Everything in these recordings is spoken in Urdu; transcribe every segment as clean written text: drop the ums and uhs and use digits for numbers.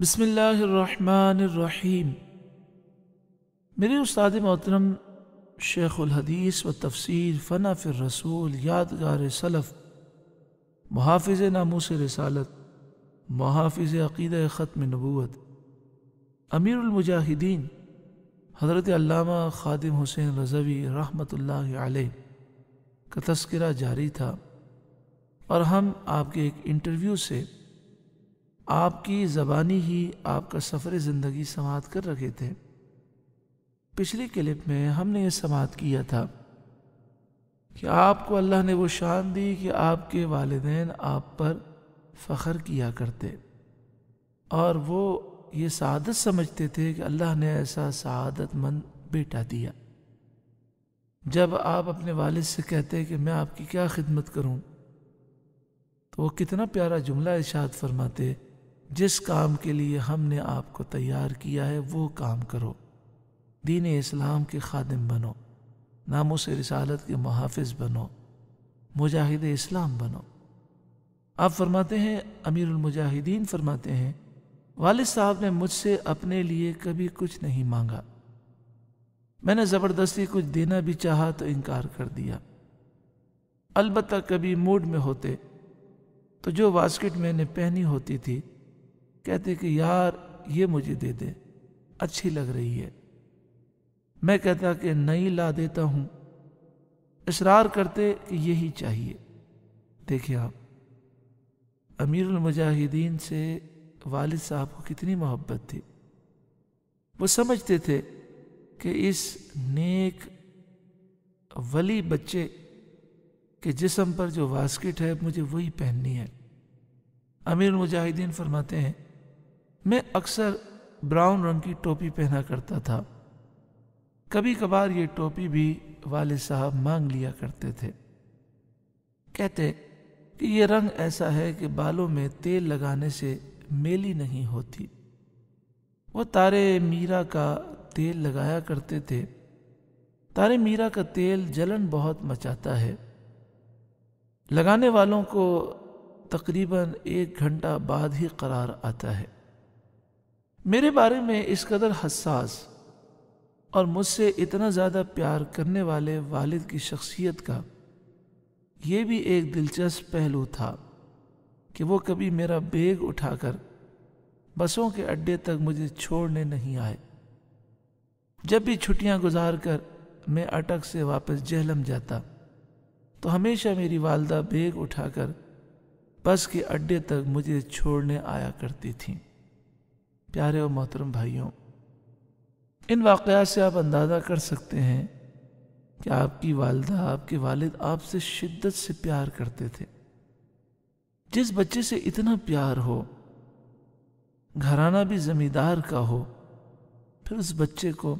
بسم اللہ الرحمن الرحیم۔ میرے استاد محترم شیخ الحدیث و تفسیر فنا فی الرسول، یادگار سلف، محافظ ناموس رسالت، محافظ عقیدہ ختم نبوت، امیر المجاہدین حضرت علامہ خادم حسین رضوی رحمۃ اللہ علیہ کا تذکرہ جاری تھا، اور ہم آپ کے ایک انٹرویو سے آپ کی زبانی ہی آپ کا سفر زندگی سماعت کر رکھے تھے۔ پچھلی کلپ میں ہم نے یہ سماعت کیا تھا کہ آپ کو اللہ نے وہ شان دی کہ آپ کے والدین آپ پر فخر کیا کرتے، اور وہ یہ سعادت سمجھتے تھے کہ اللہ نے ایسا سعادت مند بیٹا دیا۔ جب آپ اپنے والد سے کہتے کہ میں آپ کی کیا خدمت کروں، تو وہ کتنا پیارا جملہ ارشاد فرماتے، جس کام کے لیے ہم نے آپ کو تیار کیا ہے وہ کام کرو، دین اسلام کے خادم بنو، ناموس رسالت کے محافظ بنو، مجاہد اسلام بنو۔ آپ فرماتے ہیں، امیر المجاہدین فرماتے ہیں، والد صاحب نے مجھ سے اپنے لیے کبھی کچھ نہیں مانگا، میں نے زبردستی کچھ دینا بھی چاہا تو انکار کر دیا۔ البتہ کبھی موڈ میں ہوتے تو جو واسکٹ میں نے پہنی ہوتی تھی کہتے کہ یار یہ مجھے دے دے، اچھی لگ رہی ہے، میں کہتا کہ نئی لا دیتا ہوں، اصرار کرتے کہ یہی چاہیے۔ دیکھیں آپ، امیر المجاہدین سے والد صاحب کو کتنی محبت تھی۔ وہ سمجھتے تھے کہ اس نیک ولی بچے کے جسم پر جو واسکٹ ہے مجھے وہی پہننی ہے۔ امیر المجاہدین فرماتے ہیں، میں اکثر براؤن رنگ کی ٹوپی پہنا کرتا تھا، کبھی کبھار یہ ٹوپی بھی والد صاحب مانگ لیا کرتے تھے، کہتے کہ یہ رنگ ایسا ہے کہ بالوں میں تیل لگانے سے میلی نہیں ہوتی۔ وہ تارے میرا کا تیل لگایا کرتے تھے، تارے میرا کا تیل جلن بہت مچاتا ہے، لگانے والوں کو تقریباً 1 گھنٹہ بعد ہی قرار آتا ہے۔ میرے بارے میں اس قدر حساس اور مجھ سے اتنا زیادہ پیار کرنے والے والد کی شخصیت کا یہ بھی ایک دلچسپ پہلو تھا کہ وہ کبھی میرا بیگ اٹھا کر بسوں کے اڈے تک مجھے چھوڑنے نہیں آئے۔ جب بھی چھٹیاں گزار کر میں اٹک سے واپس جہلم جاتا تو ہمیشہ میری والدہ بیگ اٹھا کر بس کے اڈے تک مجھے چھوڑنے آیا کرتی تھیں۔ پیارے و محترم بھائیوں، ان واقعات سے آپ اندازہ کر سکتے ہیں کہ آپ کی والدہ، آپ کے والد آپ سے شدت سے پیار کرتے تھے۔ جس بچے سے اتنا پیار ہو، گھرانہ بھی زمیندار کا ہو، پھر اس بچے کو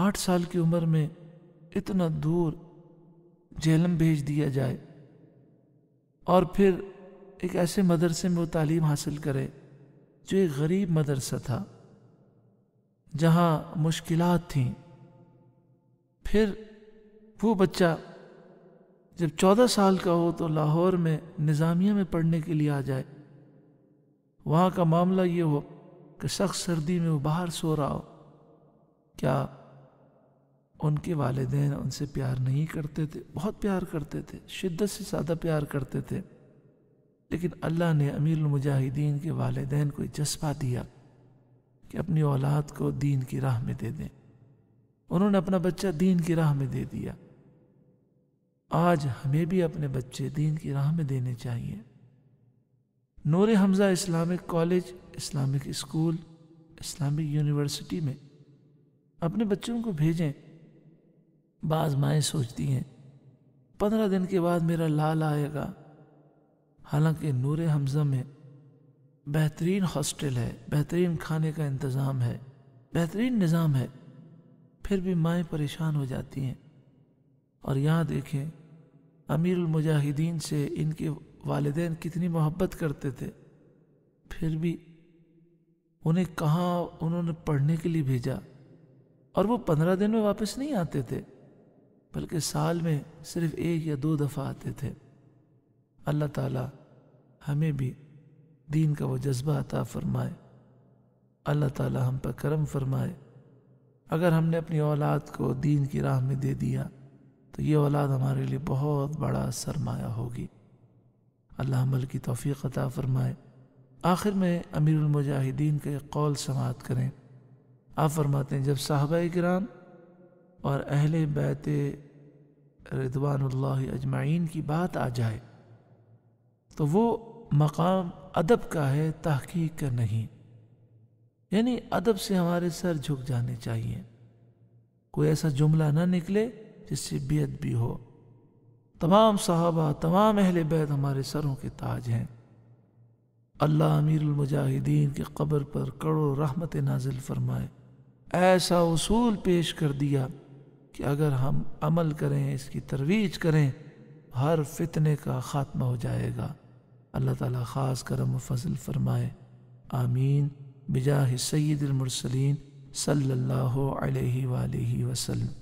8 سال کی عمر میں اتنا دور جہلم بھیج دیا جائے، اور پھر ایک ایسے مدرسے میں وہ تعلیم حاصل کرے جو ایک غریب مدرسہ تھا، جہاں مشکلات تھیں۔ پھر وہ بچہ جب 14 سال کا ہو تو لاہور میں نظامیہ میں پڑھنے کے لیے آ جائے، وہاں کا معاملہ یہ ہو کہ سخت سردی میں وہ باہر سو رہا ہو۔ کیا ان کے والدین ان سے پیار نہیں کرتے تھے؟ بہت پیار کرتے تھے، شدت سے زیادہ پیار کرتے تھے، لیکن اللہ نے امیر المجاہدین کے والدین کو جذبہ دیا کہ اپنی اولاد کو دین کی راہ میں دے دیں۔ انہوں نے اپنا بچہ دین کی راہ میں دے دیا۔ آج ہمیں بھی اپنے بچے دین کی راہ میں دینے چاہیے۔ Noor Hamza Islamic college, Islamic school, Islamic university میں اپنے بچوں کو بھیجیں۔ بعض مائیں سوچتی ہیں 15 دن کے بعد میرا لال آئے گا، حالانکہ نور حمزہ میں بہترین ہاسٹل ہے، بہترین کھانے کا انتظام ہے، بہترین نظام ہے، پھر بھی مائیں پریشان ہو جاتی ہیں۔ اور یہاں دیکھیں، امیر المجاہدین سے ان کے والدین کتنی محبت کرتے تھے، پھر بھی انہیں کہاں انہوں نے پڑھنے کے لیے بھیجا، اور وہ 15 دن میں واپس نہیں آتے تھے، بلکہ سال میں صرف 1 یا 2 دفعہ آتے تھے۔ اللہ تعالی ہمیں بھی دین کا وہ جذبہ عطا فرمائے۔ اللہ تعالی ہم پر کرم فرمائے۔ اگر ہم نے اپنی اولاد کو دین کی راہ میں دے دیا تو یہ اولاد ہمارے لیے بہت بڑا سرمایہ ہوگی۔ اللہ عمل کی توفیق عطا فرمائے۔ آخر میں امیر المجاہدین کا ایک قول سماعت کریں۔ آپ فرماتے ہیں جب صحابہ کرام اور اہل بیت رضوان اللہ اجمعین کی بات آ جائے تو وہ مقام ادب کا ہے، تحقیق کا نہیں، یعنی ادب سے ہمارے سر جھک جانے چاہیے، کوئی ایسا جملہ نہ نکلے جس سے بے ادبی ہو۔ تمام صحابہ، تمام اہل بیت ہمارے سروں کے تاج ہیں۔ اللہ امیر المجاہدین کی قبر پر کروڑوں رحمت نازل فرمائے۔ ایسا اصول پیش کر دیا کہ اگر ہم عمل کریں، اس کی ترویج کریں، ہر فتنے کا خاتمہ ہو جائے گا۔ اللہ تعالیٰ خاص کرم و فضل فرمائے، آمین، بجاہ سید المرسلین صلی اللہ علیہ وآلہ وسلم۔